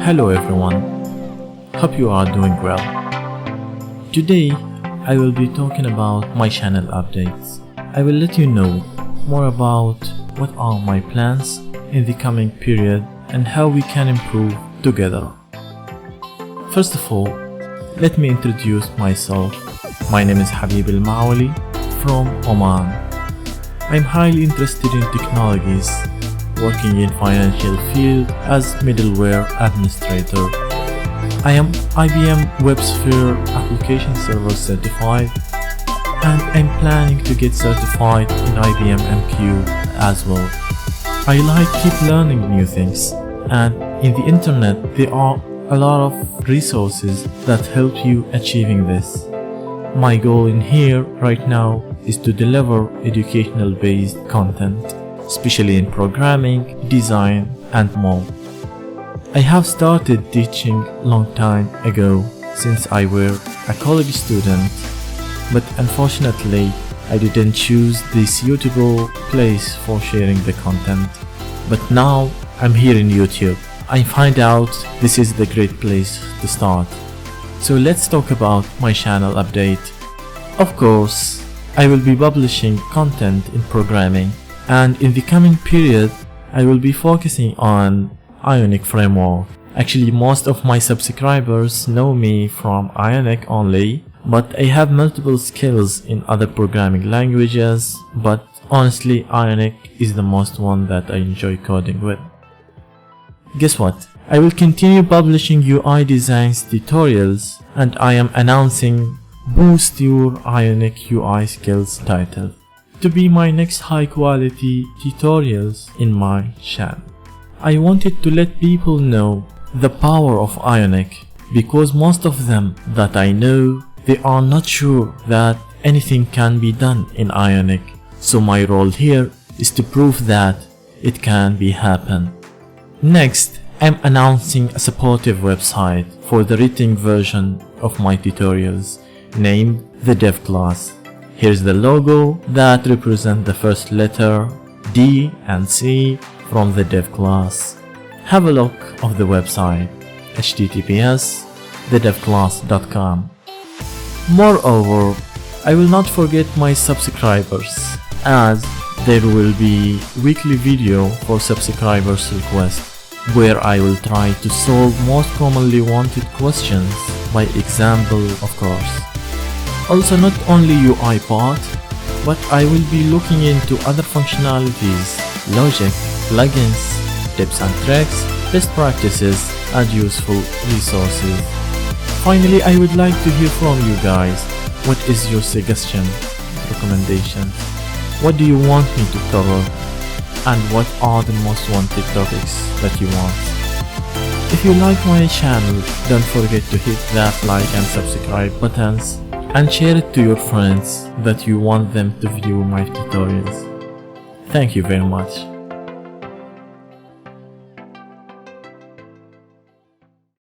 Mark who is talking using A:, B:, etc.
A: Hello everyone, hope you are doing well. Today I will be talking about my channel updates. I will let you know more about what are my plans in the coming period and how we can improve together. First of all, let me introduce myself. My name is Habib Al-Maoli from Oman. I'm highly interested in technologies, working in financial field as middleware administrator. I am IBM WebSphere Application Server certified, and I'm planning to get certified in IBM MQ as well. I like keep learning new things, and in the internet there are a lot of resources that help you achieving this. My goal in here right now is to deliver educational based content, especially in programming, design and more. I have started teaching long time ago since I were a college student, but unfortunately I didn't choose the suitable place for sharing the content. But now I'm here in YouTube. I find out this is the great place to start. So let's talk about my channel update. Of course, I will be publishing content in programming, and in the coming period I will be focusing on Ionic framework. Actually, most of my subscribers know me from Ionic only, but I have multiple skills in other programming languages, but honestly Ionic is the most one that I enjoy coding with. Guess what? I will continue publishing UI designs tutorials, and I am announcing Boost Your Ionic UI Skills title to be my next high quality tutorials in my channel. I wanted to let people know the power of Ionic, because most of them that I know, they are not sure that anything can be done in Ionic. So my role here is to prove that it can be happen. Next, I'm announcing a supportive website for the written version of my tutorials named the Dev class. Here's the logo that represents the first letter D and C from the Dev class. Have a look of the website https://thedevclass.com. Moreover, I will not forget my subscribers, as there will be weekly video for subscribers request, where I will try to solve most commonly wanted questions by example, of course. Also, not only UI part, but I will be looking into other functionalities, logic, plugins, tips and tricks, best practices and useful resources. Finally, I would like to hear from you guys. What is your suggestion, recommendations? What do you want me to cover? And what are the most wanted topics that you want? If you like my channel, don't forget to hit that like and subscribe buttons, and share it to your friends that you want them to view my tutorials. Thank you very much.